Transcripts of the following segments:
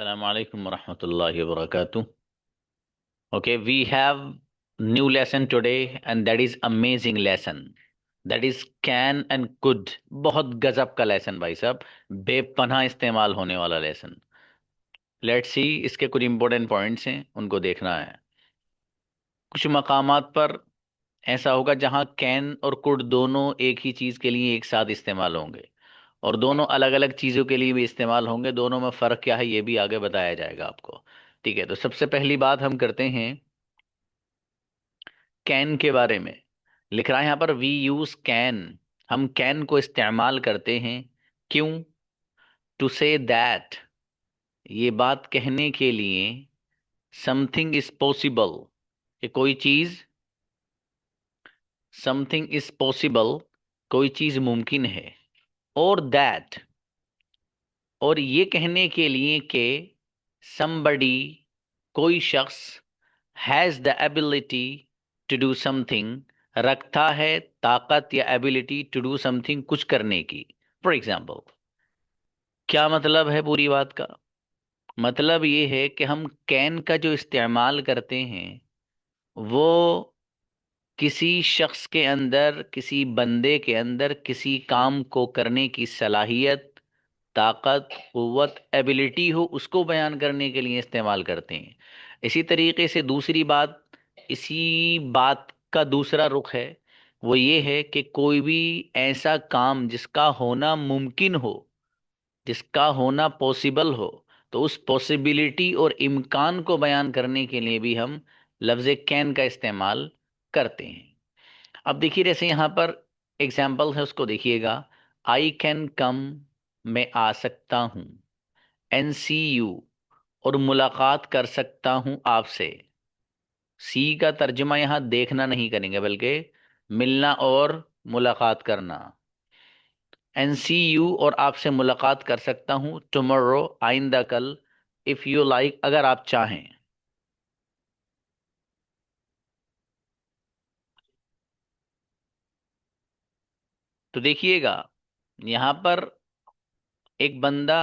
Assalamu alaikum warahmatullahi wabarakatuh. Okay, we have new lesson today and that is amazing lesson. That is can and could. बहुत गजब का lesson भाई साहब, बेपनाह इस्तेमाल होने वाला लेसन. लेट्स सी, इसके कुछ इंपॉर्टेंट पॉइंट्स हैं, उनको देखना है. कुछ मकामात पर ऐसा होगा जहां कैन और कुड दोनों एक ही चीज के लिए एक साथ इस्तेमाल होंगे और दोनों अलग अलग चीजों के लिए भी इस्तेमाल होंगे. दोनों में फर्क क्या है ये भी आगे बताया जाएगा आपको. ठीक है, तो सबसे पहली बात हम करते हैं कैन के बारे में. लिख रहा है यहाँ पर वी यूज कैन. हम कैन को इस्तेमाल करते हैं. क्यों? टू से दैट, ये बात कहने के लिए. समथिंग इज पॉसिबल, कि कोई चीज. समथिंग इज पॉसिबल, कोई चीज मुमकिन है. और दैट, और ये कहने के लिए कि somebody, कोई शख्स, has the ability to do something, रखता है ताकत या एबिलिटी टू डू समथिंग, कुछ करने की. फॉर एग्जाम्पल, क्या मतलब है पूरी बात का? मतलब ये है कि हम कैन का जो इस्तेमाल करते हैं वो किसी शख्स के अंदर, किसी बंदे के अंदर किसी काम को करने की सलाहियत, ताकत, कुव्वत, एबिलिटी हो, उसको बयान करने के लिए इस्तेमाल करते हैं. इसी तरीके से दूसरी बात, इसी बात का दूसरा रुख है, वो ये है कि कोई भी ऐसा काम जिसका होना मुमकिन हो, जिसका होना पॉसिबल हो, तो उस पॉसिबिलिटी और इम्कान को बयान करने के लिए भी हम लफ्ज़ कैन का इस्तेमाल करते हैं. अब देखिए, जैसे यहाँ पर एग्जाम्पल है, उसको देखिएगा. आई कैन कम, मैं आ सकता हूँ. एन सी यू, और मुलाकात कर सकता हूँ आपसे. सी का तर्जुमा यहाँ देखना नहीं करेंगे बल्कि मिलना और मुलाकात करना. एन सी यू, और आपसे मुलाकात कर सकता हूँ. टुमारो, आइंदा कल. इफ यू लाइक, अगर आप चाहें. तो देखिएगा, यहाँ पर एक बंदा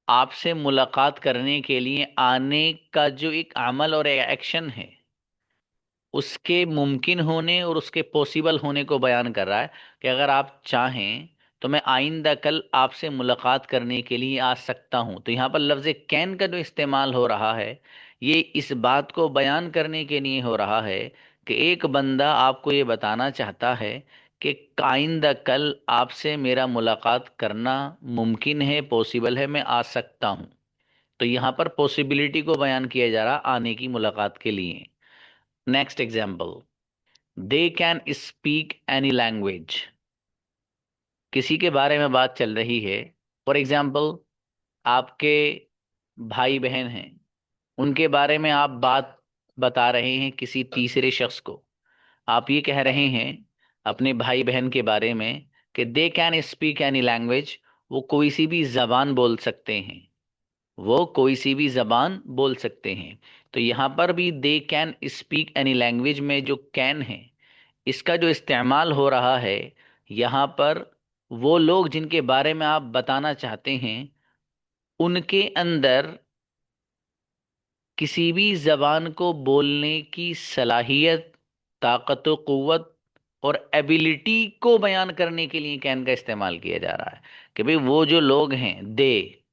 आपसे मुलाकात करने के लिए आने का जो एक अमल और एक्शन है, उसके मुमकिन होने और उसके पॉसिबल होने को बयान कर रहा है. कि अगर आप चाहें तो मैं आइंदा कल आपसे मुलाकात करने के लिए आ सकता हूं. तो यहाँ पर लफ्ज़ कैन का जो इस्तेमाल हो रहा है, ये इस बात को बयान करने के लिए हो रहा है कि एक बंदा आपको ये बताना चाहता है कि आइंदा कल आपसे मेरा मुलाकात करना मुमकिन है, पॉसिबल है, मैं आ सकता हूँ. तो यहाँ पर पॉसिबिलिटी को बयान किया जा रहा आने की, मुलाकात के लिए. Next example, they can speak any language. किसी के बारे में बात चल रही है. फॉर एग्जाम्पल, आपके भाई बहन हैं, उनके बारे में आप बात बता रहे हैं किसी तीसरे शख्स को. आप ये कह रहे हैं अपने भाई बहन के बारे में कि they can speak any language, वो कोई सी भी जबान बोल सकते हैं. वो कोई सी भी जबान बोल सकते हैं. तो यहाँ पर भी they can speak any language में जो कैन है, इसका जो इस्तेमाल हो रहा है यहाँ पर, वो लोग जिनके बारे में आप बताना चाहते हैं, उनके अंदर किसी भी जबान को बोलने की सलाहियत, ताकत व कुव्वत और एबिलिटी को बयान करने के लिए कैन का इस्तेमाल किया जा रहा है. कि भाई वो जो लोग हैं, they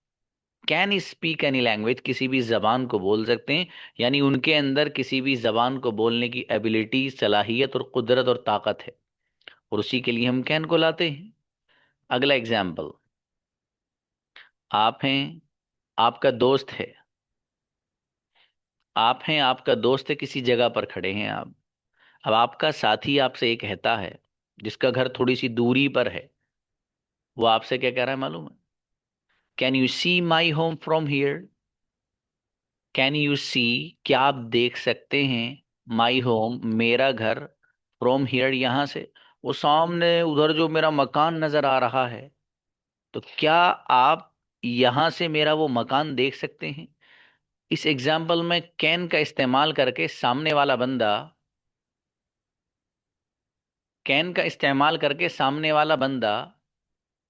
can speak any language, किसी भी जबान को बोल सकते हैं, यानी उनके अंदर किसी भी जबान को बोलने की एबिलिटी, सलाहियत और कुदरत और ताकत है, और उसी के लिए हम कैन को लाते हैं. अगला एग्जाम्पल, आप हैं, आपका दोस्त है. आप हैं, आपका दोस्त है, किसी जगह पर खड़े हैं आप. अब आपका साथी आपसे ये कहता है, जिसका घर थोड़ी सी दूरी पर है, वो आपसे क्या कह रहा है मालूम है? Can you see my home from here. Can you see, क्या आप देख सकते हैं, माई होम, मेरा घर, फ्रॉम हियर, यहाँ से. वो सामने उधर जो मेरा मकान नजर आ रहा है, तो क्या आप यहाँ से मेरा वो मकान देख सकते हैं? इस एग्जाम्पल में कैन का इस्तेमाल करके सामने वाला बंदा, कैन का इस्तेमाल करके सामने वाला बंदा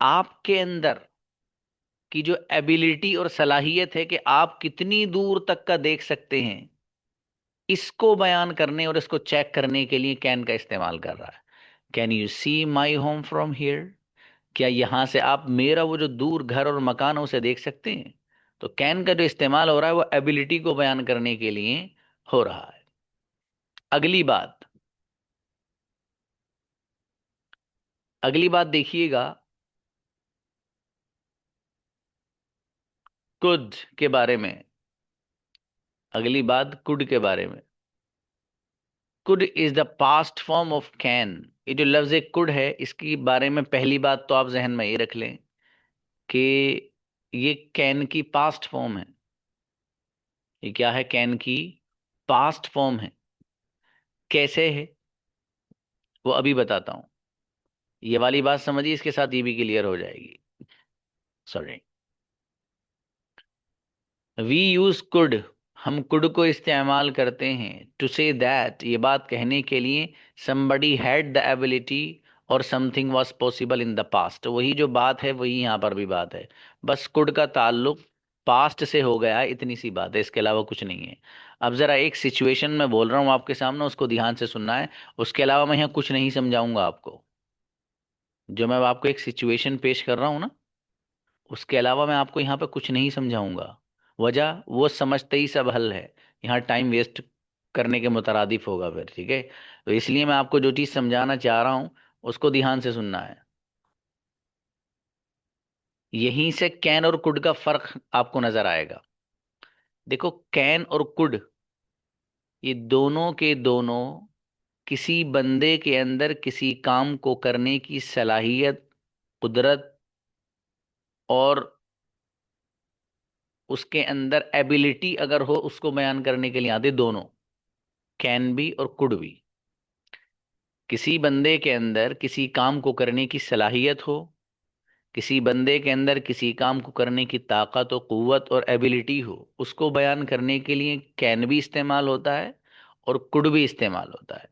आपके अंदर की जो एबिलिटी और सलाहियत है कि आप कितनी दूर तक का देख सकते हैं, इसको बयान करने और इसको चेक करने के लिए कैन का इस्तेमाल कर रहा है। Can you see my home from here? क्या यहां से आप मेरा वो जो दूर घर और मकान है उसे देख सकते हैं? तो कैन का जो इस्तेमाल हो रहा है वो एबिलिटी को बयान करने के लिए हो रहा है। अगली बात, अगली बात देखिएगा, कुड के बारे में। अगली बात कुड के बारे में। Could is the past form of can. ये जो लफ्ज कुड है, इसकी बारे में पहली बात तो आप जहन में ये रख लें कि ये कैन की पास्ट फॉर्म है। ये क्या है? कैन की पास्ट फॉर्म है। कैसे है वो अभी बताता हूं। ये वाली बात समझिए, इसके साथ ये भी क्लियर हो जाएगी। Sorry, we use could. हम कुड को इस्तेमाल करते हैं टू से दैट, ये बात कहने के लिए, somebody had the ability और something was possible in the past। वही जो बात है वही यहाँ पर भी बात है। बस कुड का ताल्लुक पास्ट से हो गया है, इतनी सी बात है, इसके अलावा कुछ नहीं है। अब जरा एक सिचुएशन में बोल रहा हूँ आपके सामने, उसको ध्यान से सुनना है। उसके अलावा मैं यहाँ कुछ नहीं समझाऊंगा आपको। जो मैं आपको एक सिचुएशन पेश कर रहा हूँ ना, उसके अलावा मैं आपको यहाँ पे कुछ नहीं समझाऊंगा। वजह वो समझते ही सब हल है। यहाँ टाइम वेस्ट करने के मुतरादिफ होगा फिर, ठीक है? तो इसलिए मैं आपको जो चीज़ समझाना चाह रहा हूँ उसको ध्यान से सुनना है। यहीं से कैन और कुड का फर्क आपको नजर आएगा। देखो, कैन और कुड, ये दोनों के दोनों किसी बंदे के अंदर किसी काम को करने की सलाहियत, कुदरत और उसके अंदर एबिलिटी अगर हो, उसको बयान करने के लिए आते दोनों। कैन भी और कुड भी। किसी बंदे के अंदर किसी काम को करने की सलाहियत हो, किसी बंदे के अंदर किसी काम को करने की ताकत और कुव्वत और एबिलिटी हो, उसको बयान करने के लिए कैन भी इस्तेमाल होता है और कुड भी इस्तेमाल होता है।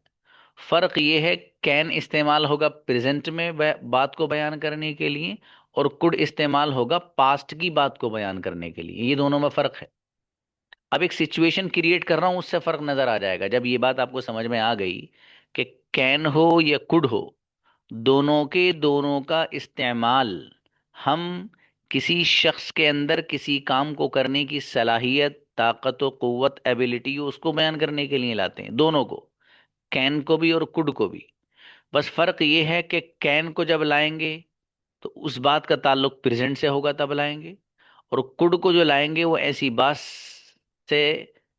फर्क ये है, कैन इस्तेमाल होगा प्रेजेंट में बात को बयान करने के लिए, और कुड इस्तेमाल होगा पास्ट की बात को बयान करने के लिए। ये दोनों में फर्क है। अब एक सिचुएशन क्रिएट कर रहा हूं, उससे फर्क नजर आ जाएगा जब ये बात आपको समझ में आ गई कि कैन हो या कुड हो, दोनों के दोनों का इस्तेमाल हम किसी शख्स के अंदर किसी काम को करने की सलाहियत, ताकत व कुव्वत, एबिलिटी हो, उसको बयान करने के लिए लाते हैं, दोनों को, कैन को भी और कुड को भी। बस फर्क ये है कि कैन को जब लाएंगे तो उस बात का ताल्लुक प्रेजेंट से होगा तब लाएंगे, और कुड को जो लाएंगे वो ऐसी बात से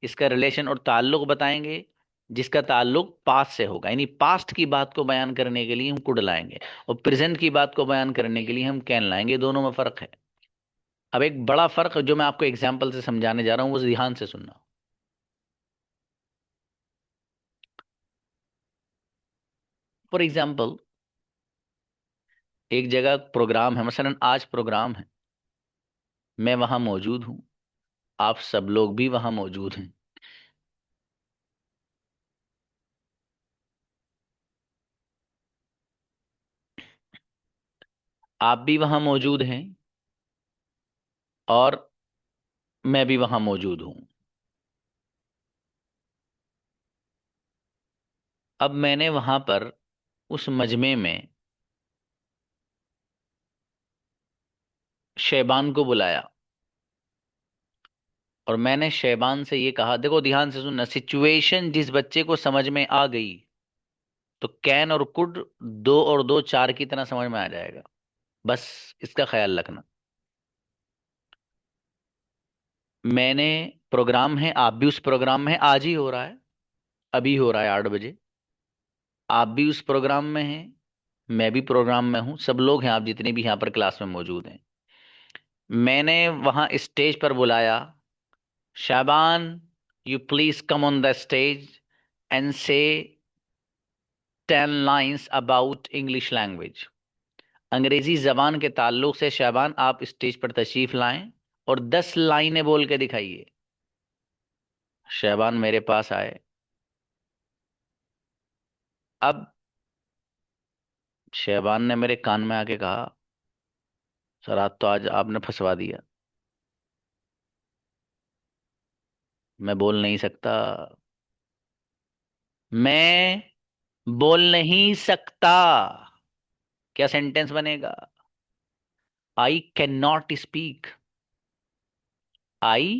इसका रिलेशन और ताल्लुक बताएंगे जिसका ताल्लुक पास्ट से होगा। यानी पास्ट की बात को बयान करने के लिए हम कुड लाएंगे, और प्रेजेंट की बात को बयान करने के लिए हम कैन लाएंगे। दोनों में फर्क है। अब एक बड़ा फर्क जो मैं आपको एग्जाम्पल से समझाने जा रहा हूँ, वो ध्यान से सुनना। फॉर एग्जाम्पल, एक जगह प्रोग्राम है, मसलन आज प्रोग्राम है, मैं वहां मौजूद हूँ, आप सब लोग भी वहां मौजूद हैं। आप भी वहां मौजूद हैं और मैं भी वहां मौजूद हूं। अब मैंने वहां पर उस मजमे में शैबान को बुलाया, और मैंने शैबान से ये कहा, देखो ध्यान से सुनना, सिचुएशन जिस बच्चे को समझ में आ गई तो कैन और कुड दो और दो चार की तरह समझ में आ जाएगा। बस इसका ख्याल रखना। मैंने, प्रोग्राम है, आप भी उस प्रोग्राम में हैं, आज ही हो रहा है, अभी हो रहा है 8 बजे। आप भी उस प्रोग्राम में हैं, मैं भी प्रोग्राम में हूं, सब लोग हैं, आप जितने भी यहाँ पर क्लास में मौजूद हैं। मैंने वहां स्टेज पर बुलाया, Shaban, you please come on the stage and से 10 लाइन्स अबाउट इंग्लिश लैंग्वेज। अंग्रेजी जबान के ताल्लुक से शाबान, आप स्टेज पर तशरीफ लाएं और 10 लाइनें बोल के दिखाइए। शाबान मेरे पास आए। अब शाबान ने मेरे कान में आके कहा, सर आज आपने फंसवा दिया। मैं बोल नहीं सकता। मैं बोल नहीं सकता। क्या सेंटेंस बनेगा? I can not speak. I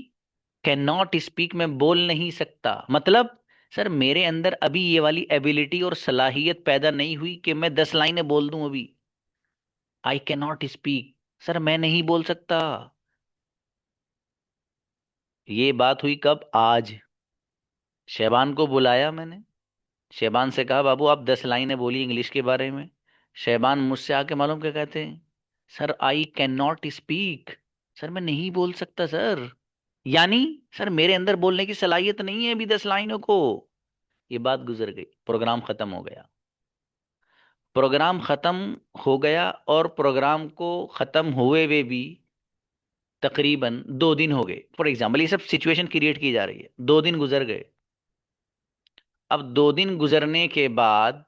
can not speak, मैं बोल नहीं सकता मतलब, सर मेरे अंदर अभी ये वाली एबिलिटी और सलाहियत पैदा नहीं हुई कि मैं 10 लाइनें बोल दूं अभी। I can not speak, sir मैं नहीं बोल सकता। ये बात हुई कब? आज। शैबान को बुलाया मैंने। शैबान से कहा बाबू आप 10 लाइनें बोली इंग्लिश के बारे में। शैबान मुझसे आके मालूम क्या कहते हैं? Sir I can not speak, sir मैं नहीं बोल सकता सर। यानी सर मेरे अंदर बोलने की सलाहियत नहीं है अभी 10 लाइनों को। ये बात गुजर गई, प्रोग्राम खत्म हो गया। प्रोग्राम खत्म हो गया, और प्रोग्राम को खत्म हुए हुए भी तकरीबन 2 दिन हो गए। फॉर एग्जाम्पल, ये सब सिचुएशन क्रिएट की जा रही है। 2 दिन गुजर गए। अब 2 दिन गुजरने के बाद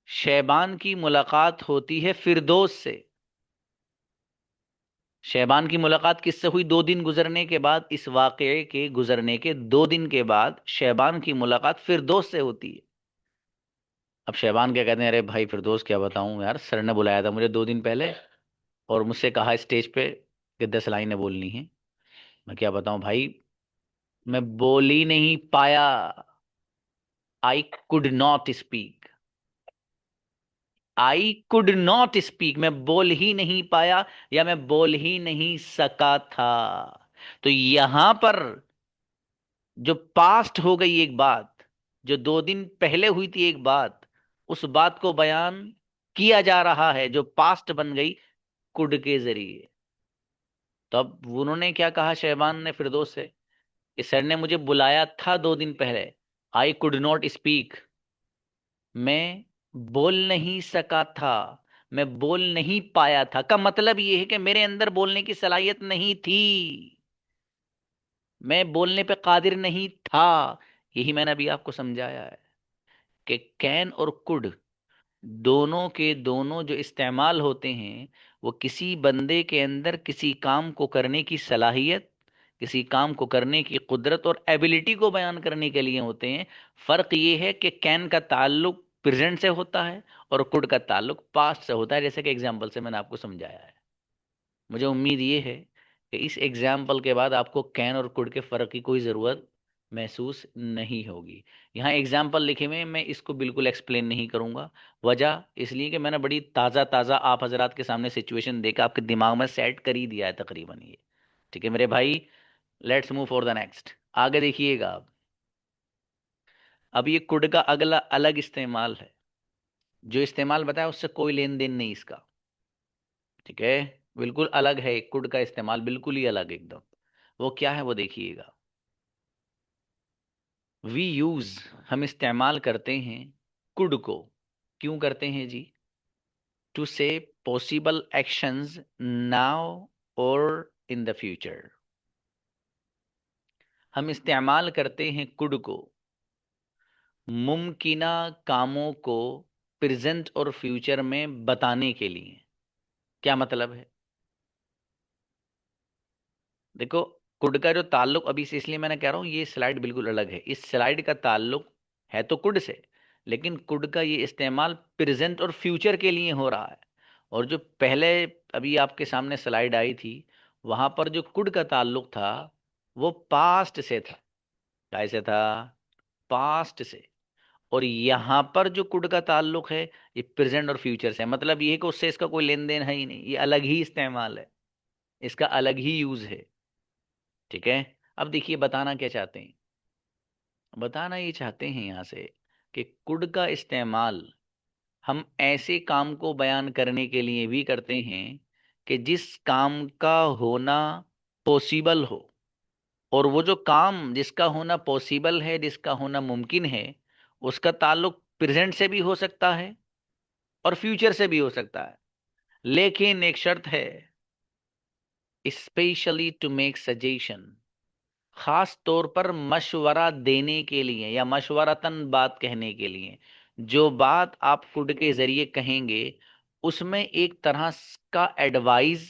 शैबान की मुलाकात होती है फिरदौस से। शैबान की मुलाकात किससे हुई? 2 दिन गुजरने के बाद, इस वाकये के गुजरने के 2 दिन के बाद शैबान की मुलाकात फिरदौस से होती है। अब शैबान क्या कहते हैं, अरे भाई फिरदौस क्या बताऊं यार, सर ने बुलाया था मुझे 2 दिन पहले और मुझसे कहा स्टेज पे कि 10 लाइनें बोलनी है। मैं क्या बताऊं भाई, मैं बोल ही नहीं पाया। I could not speak. I could not speak, मैं बोल ही नहीं पाया, या मैं बोल ही नहीं सका था। तो यहां पर जो पास्ट हो गई एक बात, जो 2 दिन पहले हुई थी एक बात, उस बात को बयान किया जा रहा है जो पास्ट बन गई कुड के जरिए। तो अब उन्होंने क्या कहा शहबान ने फिरदौस से कि सर ने मुझे बुलाया था 2 दिन पहले। आई कुड नॉट स्पीक, मैं बोल नहीं सका था, मैं बोल नहीं पाया था का मतलब ये है कि मेरे अंदर बोलने की सलाहियत नहीं थी, मैं बोलने पे कादिर नहीं था। यही मैंने अभी आपको समझाया है कि कैन और कुड दोनों के दोनों जो इस्तेमाल होते हैं, वो किसी बंदे के अंदर किसी काम को करने की सलाहियत, किसी काम को करने की कुदरत और एबिलिटी को बयान करने के लिए होते हैं। फर्क ये है कि कैन का ताल्लुक प्रेजेंट से होता है और कुड का ताल्लुक पास्ट से होता है, जैसे कि एग्जाम्पल से मैंने आपको समझाया है। मुझे उम्मीद ये है कि इस एग्जाम्पल के बाद आपको कैन और कुड के फ़र्क की कोई ज़रूरत महसूस नहीं होगी। यहाँ एग्जाम्पल लिखे हुए हैं, मैं इसको बिल्कुल एक्सप्लेन नहीं करूँगा। वजह इसलिए कि मैंने बड़ी ताज़ा ताज़ा आप हजरात के सामने सिचुएशन देकर आपके दिमाग में सेट कर ही दिया है तकरीबन ये। ठीक है मेरे भाई, let's move for the next. आगे देखिएगा। अब ये कुड का अगला अलग इस्तेमाल है। जो इस्तेमाल बताया उससे कोई लेन देन नहीं इसका। ठीक है, बिल्कुल अलग है, कुड का इस्तेमाल बिल्कुल ही अलग एकदम। वो क्या है वो देखिएगा। वी यूज, हम इस्तेमाल करते हैं कुड को। क्यों करते हैं जी? टू से पॉसिबल एक्शंस नाउ और इन द फ्यूचर। हम इस्तेमाल करते हैं कुड को मुमकिना कामों को प्रेजेंट और फ्यूचर में बताने के लिए। क्या मतलब है? देखो, कुड का जो ताल्लुक, अभी से इसलिए मैंने कह रहा हूं ये स्लाइड बिल्कुल अलग है। इस स्लाइड का ताल्लुक है तो कुड से, लेकिन कुड का ये इस्तेमाल प्रेजेंट और फ्यूचर के लिए हो रहा है। और जो पहले अभी आपके सामने स्लाइड आई थी, वहां पर जो कुड का ताल्लुक था वो पास्ट से था। कैसे था? पास्ट से। और यहां पर जो कुड का ताल्लुक है ये प्रेजेंट और फ्यूचर से है। मतलब ये है कि उससे इसका कोई लेन देन है ही नहीं, ये अलग ही इस्तेमाल है, इसका अलग ही यूज है। ठीक है। अब देखिए बताना क्या चाहते हैं। बताना ये चाहते हैं यहाँ से कि कुड का इस्तेमाल हम ऐसे काम को बयान करने के लिए भी करते हैं कि जिस काम का होना पॉसिबल हो। और वो जो काम जिसका होना पॉसिबल है, जिसका होना मुमकिन है, उसका ताल्लुक प्रेजेंट से भी हो सकता है और फ्यूचर से भी हो सकता है। लेकिन एक शर्त है, स्पेशली टू मेक सजेशन, खास तौर पर मशवरा देने के लिए या मशवरतन बात कहने के लिए। जो बात आप कुड के जरिए कहेंगे उसमें एक तरह का एडवाइस,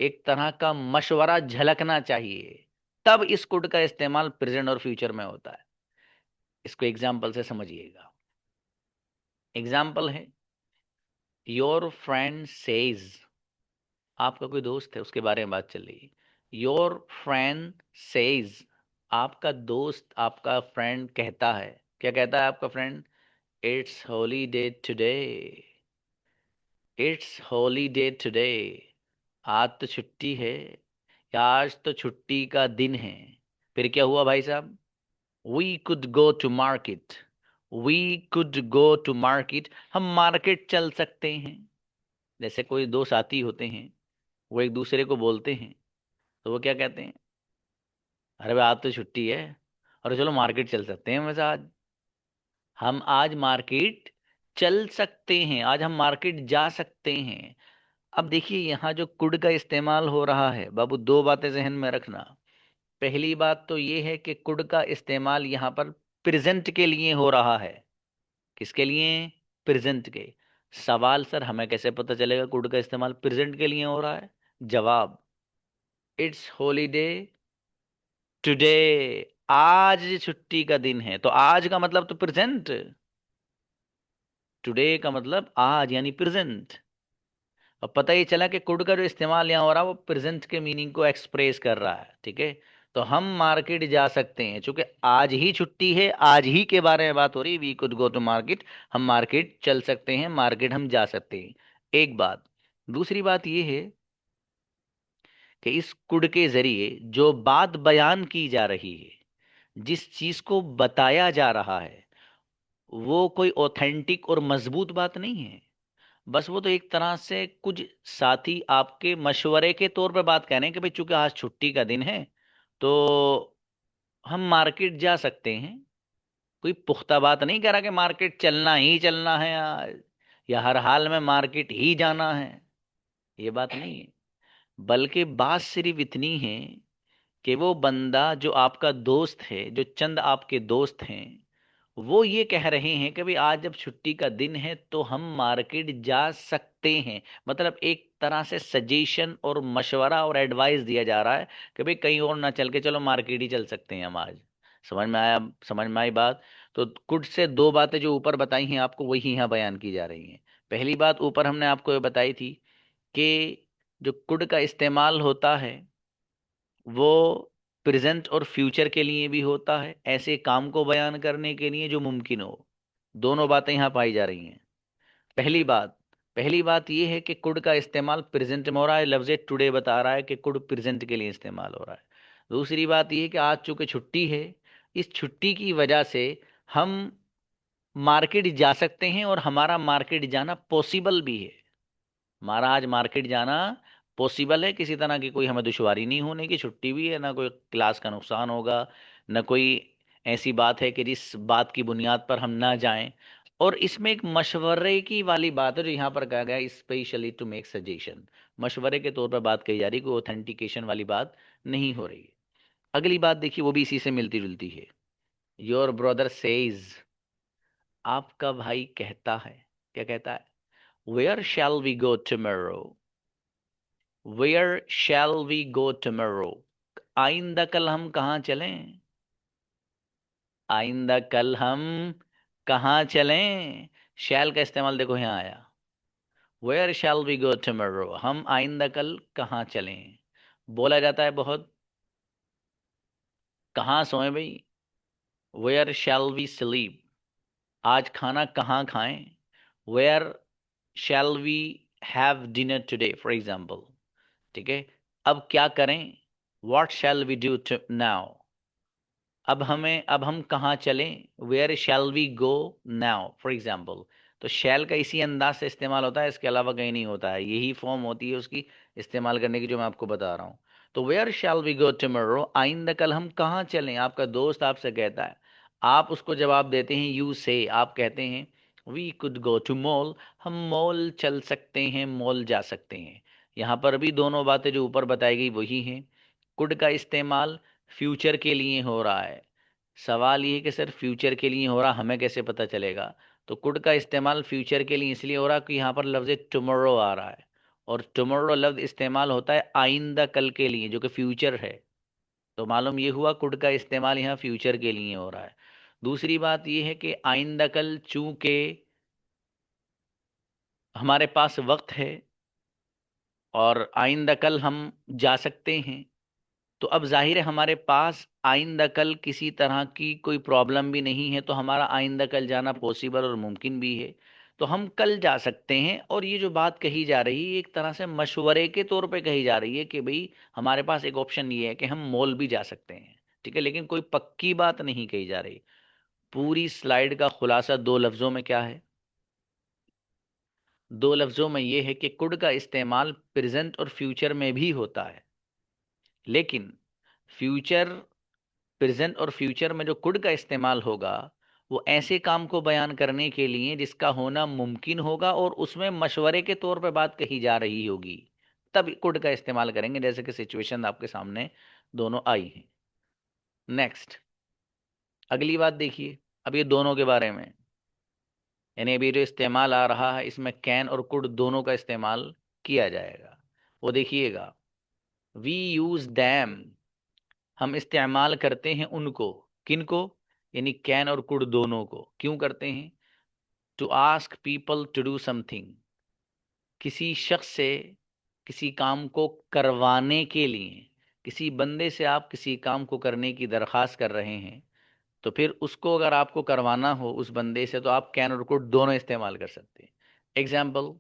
एक तरह का मशवरा झलकना चाहिए, तब इस कुड का इस्तेमाल प्रेजेंट और फ्यूचर में होता है। इसको एग्जाम्पल से समझिएगा। एग्जाम्पल है, योर फ्रेंड सेज, आपका कोई दोस्त है उसके बारे में बात चल रही है। योर फ्रेंड सेज, आपका दोस्त, आपका फ्रेंड कहता है, क्या कहता है आपका friend? It's holiday today, it's holiday today, आज तो छुट्टी है, या आज तो छुट्टी का दिन है। फिर क्या हुआ भाई साहब? We could go to market, we could go to market, हम मार्केट चल सकते हैं। जैसे कोई दो साथी होते हैं, वो एक दूसरे को बोलते हैं, तो वो क्या कहते हैं? अरे भाई आज तो छुट्टी है, अरे चलो मार्केट चल सकते हैं, वैसे आज हम आज मार्केट चल सकते हैं, आज हम मार्केट जा सकते हैं। अब देखिए यहाँ जो कुड का इस्तेमाल हो रहा है बाबू, दो बातें जहन में रखना। पहली बात तो ये है कि कुड का इस्तेमाल यहाँ पर प्रेजेंट के लिए हो रहा है। किसके लिए? प्रेजेंट के। सवाल, सर हमें कैसे पता चलेगा कुड का इस्तेमाल प्रेजेंट के लिए हो रहा है? जवाब, इट्स हॉलीडे टुडे, आज छुट्टी का दिन है, तो आज का मतलब तो प्रेजेंट, टुडे का मतलब आज यानी प्रेजेंट। अब पता ही चला कि कुड का जो इस्तेमाल यहाँ हो रहा है वो प्रेजेंट के मीनिंग को एक्सप्रेस कर रहा है, ठीक है। तो हम मार्केट जा सकते हैं, चूंकि आज ही छुट्टी है, आज ही के बारे में बात हो रही है, we could go to market, हम मार्केट चल सकते हैं, मार्केट हम जा सकते हैं। एक बात। दूसरी बात ये है कि इस कुड के जरिए जो बात बयान की जा रही है, जिस चीज को बताया जा रहा है, वो कोई ऑथेंटिक और मजबूत बात नहीं है। बस वो तो एक तरह से कुछ साथी आपके मशवरे के तौर पर बात कह रहे हैं कि भाई चूंकि आज छुट्टी का दिन है, तो हम मार्केट जा सकते हैं। कोई पुख्ता बात नहीं कह रहा कि मार्केट चलना ही चलना है आज, या हर हाल में मार्केट ही जाना है, ये बात नहीं है। बल्कि बात सिर्फ इतनी है कि वो बंदा जो आपका दोस्त है, जो चंद आपके दोस्त हैं, वो ये कह रहे हैं कि भाई आज जब छुट्टी का दिन है तो हम मार्केट जा सकते हैं। मतलब एक तरह से सजेशन और मशवरा और एडवाइस दिया जा रहा है कि भाई कहीं और ना चल के चलो मार्केट ही चल सकते हैं हम आज। समझ में आया? समझ में आई बात? तो कुछ से दो बातें जो ऊपर बताई हैं आपको, वही यहाँ बयान की जा रही हैं। पहली बात ऊपर हमने आपको ये बताई थी कि जो कुड का इस्तेमाल होता है वो प्रेजेंट और फ्यूचर के लिए भी होता है, ऐसे काम को बयान करने के लिए जो मुमकिन हो। दोनों बातें यहाँ पाई जा रही हैं। पहली बात, पहली बात यह है कि कुड का इस्तेमाल प्रेजेंट में हो रहा है, लफ्ज़ टुडे बता रहा है कि कुड प्रेजेंट के लिए इस्तेमाल हो रहा है। दूसरी बात यह है कि आज चूंकि छुट्टी है, इस छुट्टी की वजह से हम मार्केट जा सकते हैं, और हमारा मार्केट जाना पॉसिबल भी है। हमारा आज मार्केट जाना पॉसिबल है, किसी तरह की कोई हमें दुश्वारी नहीं होने की, छुट्टी भी है, ना कोई क्लास का नुकसान होगा, ना कोई ऐसी बात है कि जिस बात की बुनियाद पर हम ना जाएं। और इसमें एक मशवरे की वाली बात है जो यहाँ पर कहा गया, स्पेशली टू मेक सजेशन, मशवरे के तौर पर बात कही जा रही, कोई ऑथेंटिकेशन वाली बात नहीं हो रही है। अगली बात देखिए, वो भी इसी से मिलती जुलती है। योर ब्रदर सेज, आपका भाई कहता है, क्या कहता है? Where shall we go tomorrow, where shall we go tomorrow, आइंदा कल हम कहाँ चलें? आइंदा कल हम कहाँ चलें? शैल का इस्तेमाल देखो यहाँ आया, where shall we go tomorrow, हम आइंदा कल कहाँ चलें। बोला जाता है बहुत, कहाँ सोएं भाई? वेयर शैल वी स्लीप, आज खाना कहाँ खाएं? Where shall we have dinner today, for example, ठीक है। अब क्या करें? What shall we do now, अब हम कहाँ चलें? Where shall we go now, for example. तो शैल का इसी अंदाज से इस्तेमाल होता है, इसके अलावा कहीं नहीं होता है, यही फॉर्म होती है उसकी इस्तेमाल करने की जो मैं आपको बता रहा हूँ। तो where shall we go tomorrow, आइंदा कल हम कहाँ चलें? आपका दोस्त आपसे कहता है, आप उसको जवाब देते हैं, यू से, आप कहते हैं we could go to mall, हम मॉल चल सकते हैं, मॉल जा सकते हैं। यहाँ पर भी दोनों बातें जो ऊपर बताई गई वही हैं। कुड का इस्तेमाल फ्यूचर के लिए हो रहा है। सवाल ये है कि सर फ्यूचर के लिए हो रहा, हमें कैसे पता चलेगा? तो कुड का इस्तेमाल फ्यूचर के लिए इसलिए हो रहा है कि यहाँ पर लफ्ज़ टुमारो आ रहा है, और टुमारो लफ्ज़ इस्तेमाल होता है आइंदा कल के लिए, जो कि फ्यूचर है। तो मालूम ये हुआ कुड का इस्तेमाल यहाँ फ्यूचर के लिए हो रहा है। दूसरी बात ये है कि आइंदा कल चूंकि हमारे पास वक्त है और आइंदा कल हम जा सकते हैं, तो अब जाहिर है हमारे पास आइंदा कल किसी तरह की कोई प्रॉब्लम भी नहीं है, तो हमारा आइंदा कल जाना पॉसिबल और मुमकिन भी है। तो हम कल जा सकते हैं। और ये जो बात कही जा रही है एक तरह से मशवरे के तौर पे कही जा रही है कि भाई हमारे पास एक ऑप्शन ये है कि हम मॉल भी जा सकते हैं, ठीक है, लेकिन कोई पक्की बात नहीं कही जा रही। पूरी स्लाइड का खुलासा दो लफ्ज़ों में क्या है? दो लफ्ज़ों में ये है कि कुड का इस्तेमाल प्रेजेंट और फ्यूचर में भी होता है, लेकिन फ्यूचर प्रेजेंट और फ्यूचर में जो कुड का इस्तेमाल होगा वो ऐसे काम को बयान करने के लिए जिसका होना मुमकिन होगा और उसमें मशवरे के तौर पे बात कही जा रही होगी, तब कुड का इस्तेमाल करेंगे, जैसे कि सिचुएशन आपके सामने दोनों आई हैं। नेक्स्ट, अगली बात देखिए, अब ये दोनों के बारे में, यानी अभी जो इस्तेमाल आ रहा है इसमें कैन और कुड दोनों का इस्तेमाल किया जाएगा। वो देखिएगा, वी यूज दैम, हम इस्तेमाल करते हैं उनको, किनको? यानी कैन और कुड दोनों को। क्यों करते हैं? To ask people to do something, किसी शख्स से किसी काम को करवाने के लिए, किसी बंदे से आप किसी काम को करने की दरख्वास्त कर रहे हैं, तो फिर उसको अगर आपको करवाना हो उस बंदे से, तो आप कैन और कुड दोनों इस्तेमाल कर सकते हैं। एग्जाम्पल,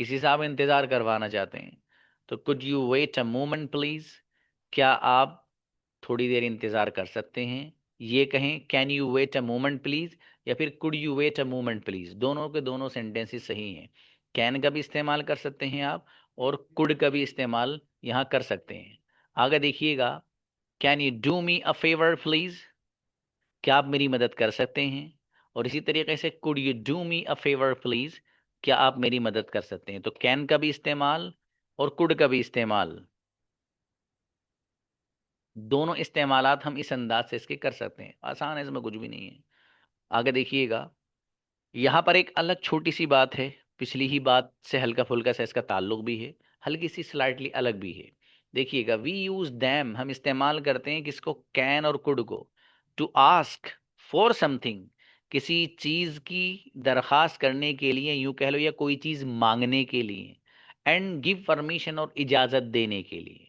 किसी से आप इंतज़ार करवाना चाहते हैं, तो could you wait a moment please, क्या आप थोड़ी देर इंतज़ार कर सकते हैं? ये कहें can you wait a moment please, या फिर could you wait a moment please, दोनों के दोनों सेंटेंसेस सही हैं। कैन का भी इस्तेमाल कर सकते हैं आप, और कुड का भी इस्तेमाल यहाँ कर सकते हैं। आगे देखिएगा, can you do me a favour please, क्या आप मेरी मदद कर सकते हैं? और इसी तरीके से could you do me a favour please, क्या आप मेरी मदद कर सकते हैं? तो कैन का भी इस्तेमाल और कुड का भी इस्तेमाल, दोनों इस्तेमालात हम इस अंदाज से इसके कर सकते हैं। आसान है, इसमें कुछ भी नहीं है। आगे देखिएगा, यहाँ पर एक अलग छोटी सी बात है, पिछली ही बात से हल्का फुल्का सा इसका ताल्लुक भी है, हल्की सी स्लाइटली अलग भी है। देखिएगा, वी यूज दैम, हम इस्तेमाल करते हैं किसको? कैन और कुड को। टू आस्क फॉर समथिंग, किसी चीज़ की दरखास्त करने के लिए यूं कह लो, या कोई चीज़ मांगने के लिए। एंड गिव परमिशन, और इजाज़त देने के लिए,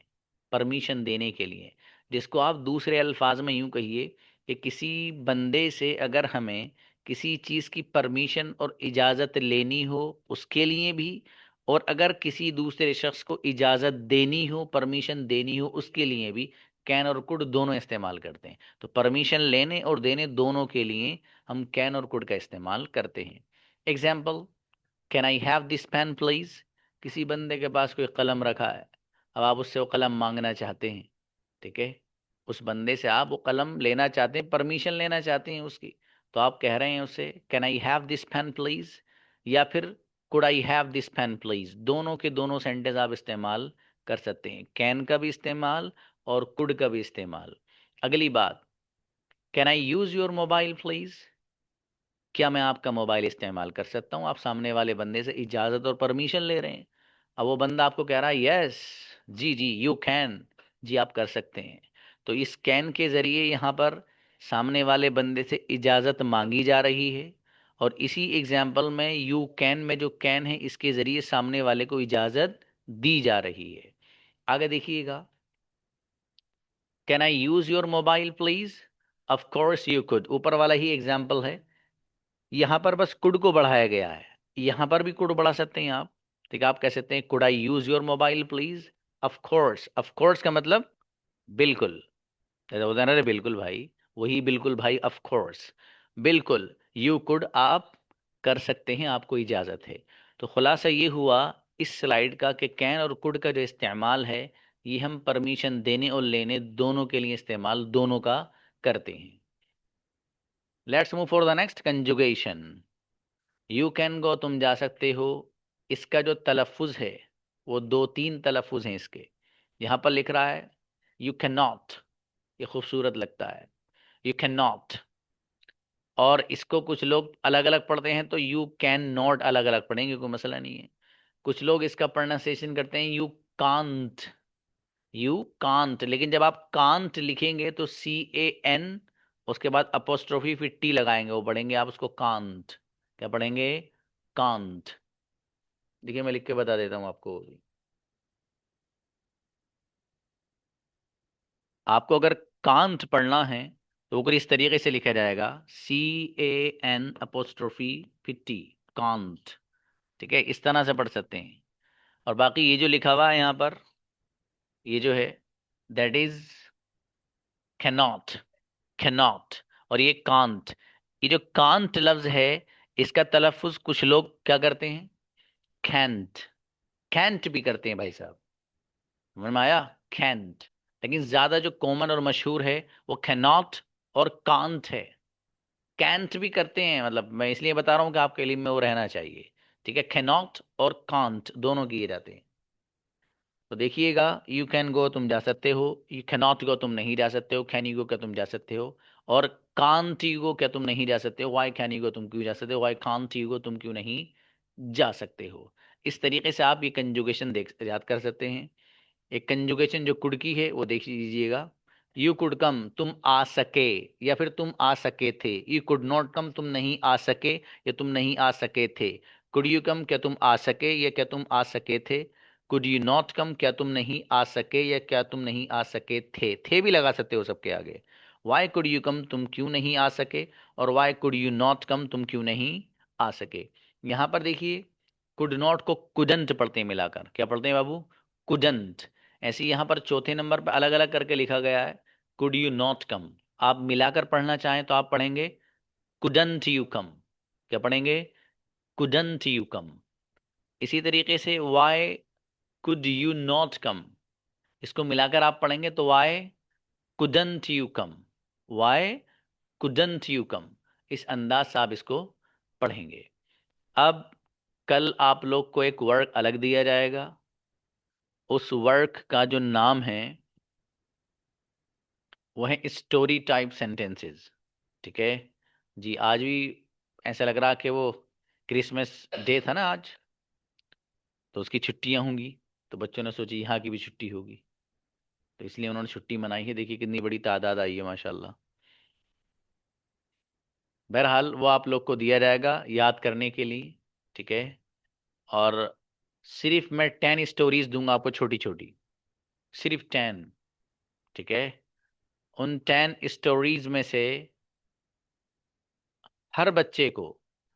परमिशन देने के लिए, जिसको आप दूसरे अल्फाज में यूं कहिए कि किसी बंदे से अगर हमें किसी चीज़ की परमिशन और इजाज़त लेनी हो उसके लिए भी, और अगर किसी दूसरे शख्स को इजाज़त देनी हो, परमिशन देनी हो, उसके लिए भी कैन और कुड दोनों इस्तेमाल करते हैं। तो परमिशन लेने और देने दोनों के लिए हम कैन और कुड का इस्तेमाल करते हैं। Example, can I have this pen please, किसी बंदे के पास कोई कलम रखा है, अब आप उससे वो कलम मांगना चाहते हैं, ठीक है, उस बंदे से आप वो कलम लेना चाहते हैं, परमिशन लेना चाहते हैं उसकी, तो आप कह रहे हैं उससे can I have this pen please, या फिर could I have this pen please, दोनों के दोनों सेंटेंस आप इस्तेमाल कर सकते हैं, कैन का भी इस्तेमाल और कुड का भी इस्तेमाल। अगली बात, can I use your mobile please, क्या मैं आपका मोबाइल इस्तेमाल कर सकता हूँ? आप सामने वाले बंदे से इजाज़त और परमिशन ले रहे हैं। अब वो बंदा आपको कह रहा है यस, जी जी यू कैन, जी आप कर सकते हैं। तो इस कैन के ज़रिए यहाँ पर सामने वाले बंदे से इजाज़त मांगी जा रही है, और इसी एग्जाम्पल में यू कैन में जो कैन है इसके ज़रिए सामने वाले को इजाज़त दी जा रही है। आगे देखिएगा, can I use your mobile please, of course you could, ऊपर वाला ही एग्जाम्पल है, यहाँ पर बस कुड को बढ़ाया गया है, यहाँ पर भी कुड बढ़ा सकते हैं आप। ठीक है, आप कह सकते हैं could I use your mobile please, of course, of course का मतलब बिल्कुल, जैसे होता है ना, अरे बिल्कुल भाई, वही बिल्कुल भाई, ऑफ कोर्स, बिल्कुल, यू कुड, आप कर सकते हैं, आपको इजाज़त है। तो खुलासा ये हुआ इस स्लाइड का कि कैन और कुड का जो इस्तेमाल है ये हम परमिशन देने और लेने दोनों के लिए इस्तेमाल दोनों का करते हैं। Let's move for the next, conjugation. You can go, तुम जा सकते हो, इसका जो तलफ़ुज़ है वो दो तीन तलफ़ुज़ हैं इसके। यहाँ पर लिख रहा है यू कैन नॉट, ये खूबसूरत लगता है, यू कैन नॉट, और इसको कुछ लोग अलग अलग पढ़ते हैं, तो यू कैन नॉट अलग अलग पढ़ेंगे, कोई मसला नहीं है। कुछ लोग इसका प्रोनाउंसिएशन करते हैं यू कांट, यू कांट, लेकिन जब आप कांट लिखेंगे तो CAN, उसके बाद अपोस्ट्रोफी फिर टी लगाएंगे, वो पढ़ेंगे आप उसको कांट। क्या पढ़ेंगे? कांट। देखिए मैं लिख के बता देता हूँ आपको। आपको अगर कांट पढ़ना है तो वो इस तरीके से लिखा जाएगा, CAN अपोस्ट्रोफी फिर टी, कांट। ठीक है, इस तरह से पढ़ सकते हैं। और बाकी ये जो लिखा हुआ है यहाँ पर, ये जो है, दैट इज कैनॉट, कैनॉट। और ये कांट, ये जो कांट लफ्ज है, इसका तलफ्फुज कुछ लोग क्या करते हैं? कैंट, कैंट भी करते हैं भाई साहब, समझ में आया? कैंट। लेकिन ज्यादा जो कॉमन और मशहूर है वो कैनॉट और कांट है। कैंट भी करते हैं, मतलब मैं इसलिए बता रहा हूँ कि आपके इल्म में वो रहना चाहिए। ठीक है, कैनॉट और कांट दोनों किए जाते हैं। तो देखिएगा, यू कैन गो तुम जा सकते हो, यू कैन नॉट गो तुम नहीं जा सकते हो, कैन यू गो क्या तुम जा सकते हो, और कांट यू गो क्या तुम नहीं जा सकते हो, वाई कैन यू गो तुम क्यों जा सकते हो, वाई कांट यू गो तुम क्यों नहीं जा सकते हो। इस तरीके से आप ये कंजुगेशन देख याद कर सकते हैं। एक कंजुगेशन जो कुड की है वो देख लीजिएगा, यू कुड कम तुम आ सके, या फिर तुम आ सके थे। यू कुड नॉट कम तुम नहीं आ सके, या तुम नहीं आ सके थे। कुड यू कम क्या तुम आ सके, या क्या तुम आ सके थे। कुड यू नॉट कम क्या तुम नहीं आ सके, या क्या तुम नहीं आ सके थे भी लगा सकते हो सबके आगे। वाई कुड यू कम तुम क्यों नहीं आ सके, और वाई कुड यू नॉट कम तुम क्यों नहीं आ सके। यहाँ पर देखिए, कुड नॉट को कुडंट पढ़ते हैं मिलाकर, क्या पढ़ते हैं बाबू? कुडंट। ऐसे ही यहाँ पर चौथे नंबर पर अलग अलग करके लिखा गया है, कुड यू नॉट कम। आप मिलाकर पढ़ना चाहें तो आप पढ़ेंगे कुडंट यू कम। क्या पढ़ेंगे? Couldn't you come. इसी तरीके से why could you not come, इसको मिलाकर आप पढ़ेंगे तो why couldn't you come, why couldn't you come. इस अंदाज से आप इसको पढ़ेंगे। अब कल आप लोग को एक वर्क अलग दिया जाएगा, उस वर्क का जो नाम है वो है स्टोरी टाइप सेंटेंसेस। ठीक है जी, आज भी ऐसा लग रहा कि वो क्रिसमस डे था ना आज, तो उसकी छुट्टियां होंगी, तो बच्चों ने सोची यहाँ की भी छुट्टी होगी, तो इसलिए उन्होंने छुट्टी मनाई है। देखिए कितनी बड़ी तादाद आई है माशाल्लाह। बहरहाल वो आप लोग को दिया जाएगा याद करने के लिए। ठीक है, और सिर्फ मैं 10 स्टोरीज दूंगा आपको, छोटी छोटी, सिर्फ 10। ठीक है, उन 10 स्टोरीज में से हर बच्चे को,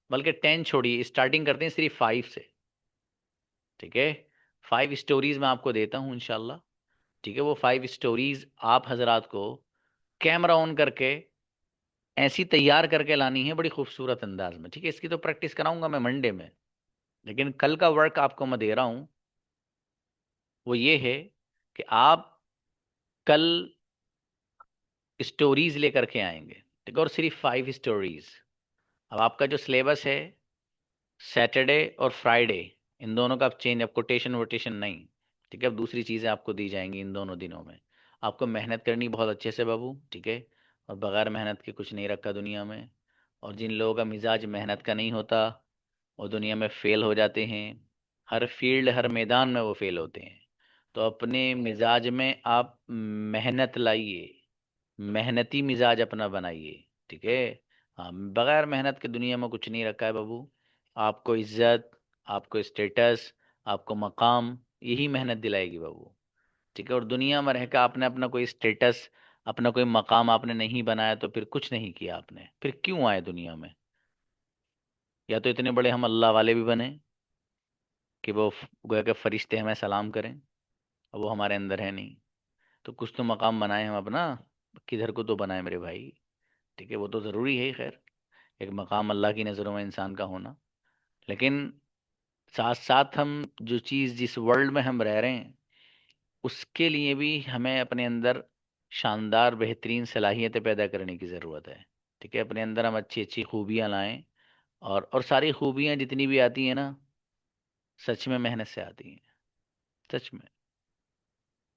बल्कि 10 छोड़िए, स्टार्टिंग करते हैं सिर्फ 5 से। ठीक है, 5 स्टोरीज मैं आपको देता हूँ इंशाल्लाह। ठीक है, वो 5 स्टोरीज आप हजरात को कैमरा ऑन करके ऐसी तैयार करके लानी है बड़ी खूबसूरत अंदाज में। ठीक है, इसकी तो प्रैक्टिस कराऊंगा मैं मंडे में, लेकिन कल का वर्क आपको मैं दे रहा हूँ वो ये है कि आप कल स्टोरीज लेकर के आएंगे। ठीक है, और सिर्फ 5 स्टोरीज। अब आपका जो सिलेबस है, सैटरडे और फ्राइडे, इन दोनों का आप चेंज, अब कोटेशन वोटेशन नहीं। ठीक है, अब दूसरी चीज़ें आपको दी जाएंगी इन दोनों दिनों में। आपको मेहनत करनी बहुत अच्छे से बाबू। ठीक है, और बगैर मेहनत के कुछ नहीं रखा दुनिया में। और जिन लोगों का मिजाज मेहनत का नहीं होता वो दुनिया में फेल हो जाते हैं। हर फील्ड हर मैदान में वो फेल होते हैं। तो अपने मिजाज में आप मेहनत लाइए, मेहनती मिजाज अपना बनाइए। ठीक है, हाँ, बगैर मेहनत के दुनिया में कुछ नहीं रखा है बाबू। आपको इज्जत, आपको स्टेटस, आपको मकाम, यही मेहनत दिलाएगी बाबू। ठीक है, और दुनिया में रहकर आपने अपना कोई स्टेटस, अपना कोई मकाम आपने नहीं बनाया तो फिर कुछ नहीं किया आपने, फिर क्यों आए दुनिया में? या तो इतने बड़े हम अल्लाह वाले भी बने कि वो गोया के फरिश्ते हमें सलाम करें, और वो हमारे अंदर है नहीं। तो कुछ तो मकाम बनाए हम अपना, किधर को तो बनाए मेरे भाई। ठीक है, वो तो ज़रूरी है ही, खैर एक मकाम अल्लाह की नज़रों में इंसान का होना। लेकिन साथ साथ हम जो चीज़, जिस वर्ल्ड में हम रह रहे हैं, उसके लिए भी हमें अपने अंदर शानदार बेहतरीन सलाहियतें पैदा करने की ज़रूरत है। ठीक है, अपने अंदर हम अच्छी अच्छी खूबियाँ लाएं, और सारी खूबियाँ जितनी भी आती हैं ना, सच में मेहनत से आती हैं, सच में।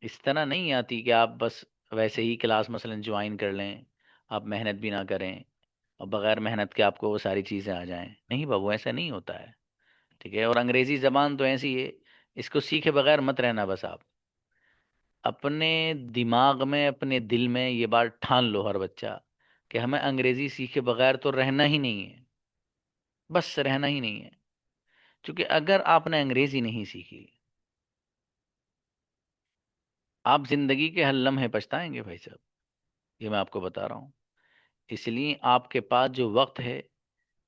इस तरह नहीं आती कि आप बस वैसे ही क्लास मसलन ज्वाइन कर लें, आप मेहनत भी ना करें। और बगैर मेहनत के आपको वो सारी चीज़ें आ जाएं। नहीं बाबू, ऐसा नहीं होता है। ठीक है। और अंग्रेजी ज़बान तो ऐसी है, इसको सीखे बगैर मत रहना बस आप। अपने दिमाग में, अपने दिल में ये बात ठान लो हर बच्चा, कि हमें अंग्रेजी सीखे बगैर तो रहना ही नहीं है, बस रहना ही नहीं है। क्योंकि अगर आपने अंग्रेजी नहीं सीखी, आप जिंदगी के हर लम्हे पछताएंगे भाई साहब, ये मैं आपको बता रहा हूँ। इसलिए आपके पास जो वक्त है,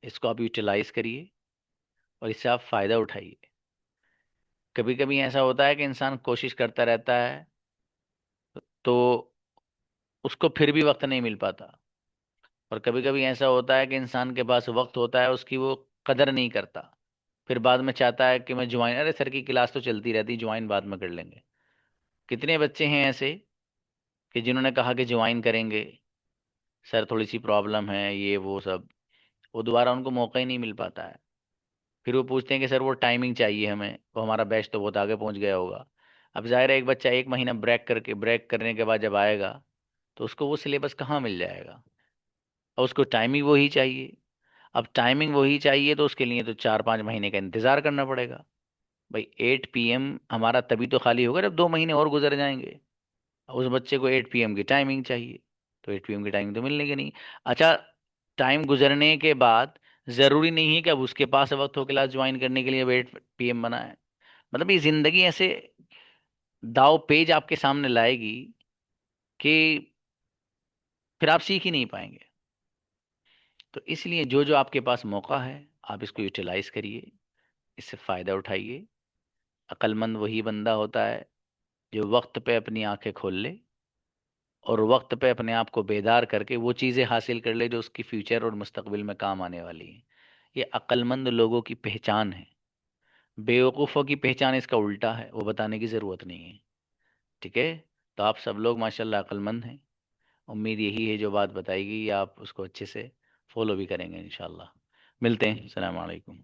इसको आप यूटिलाइज करिए और इससे आप फ़ायदा उठाइए। कभी कभी ऐसा होता है कि इंसान कोशिश करता रहता है, तो उसको फिर भी वक्त नहीं मिल पाता। और कभी कभी ऐसा होता है कि इंसान के पास वक्त होता है, उसकी वो कदर नहीं करता, फिर बाद में चाहता है कि मैं ज्वाइन, अरे सर की क्लास तो चलती रहती, ज्वाइन बाद में कर लेंगे। कितने बच्चे हैं ऐसे कि जिन्होंने कहा कि ज्वाइन करेंगे, सर थोड़ी सी प्रॉब्लम है, ये वो सब, वो दोबारा उनको मौका ही नहीं मिल पाता है। फिर वो पूछते हैं कि सर वो टाइमिंग चाहिए हमें, वो हमारा बैच तो बहुत आगे पहुंच गया होगा। अब जाहिर है एक बच्चा एक महीना ब्रेक करने के बाद जब आएगा, तो उसको वो सिलेबस कहाँ मिल जाएगा, और उसको टाइमिंग वही चाहिए। अब टाइमिंग वही चाहिए तो उसके लिए तो 4-5 महीने का इंतज़ार करना पड़ेगा। भाई 8 PM हमारा तभी तो खाली होगा जब 2 महीने और गुजर जाएंगे। उस बच्चे को 8 PM की टाइमिंग चाहिए, तो 8 PM की टाइमिंग तो मिलने की नहीं। अच्छा, टाइम गुजरने के बाद ज़रूरी नहीं है कि अब उसके पास वक्त हो क्लास ज्वाइन करने के लिए, अब 8 PM बना है। मतलब ये ज़िंदगी ऐसे दाव पेज आपके सामने लाएगी कि फिर आप सीख ही नहीं पाएंगे। तो इसलिए जो जो आपके पास मौका है, आप इसको यूटिलाइज करिए, इससे फ़ायदा उठाइए। अक्लमंद वही बंदा होता है जो वक्त पे अपनी आंखें खोल ले और वक्त पे अपने आप को बेदार करके वो चीज़ें हासिल कर ले जो उसकी फ्यूचर और मुस्तकबिल में काम आने वाली हैं। ये अक्लमंद लोगों की पहचान है। बेवकूफ़ों की पहचान इसका उल्टा है, वो बताने की ज़रूरत नहीं है। ठीक है। तो आप सब लोग माशाल्लाह अक्लमंद हैं। उम्मीद यही है जो बात बताई गई आप उसको अच्छे से फॉलो भी करेंगे इंशाल्लाह। मिलते हैं। अस्सलाम वालेकुम।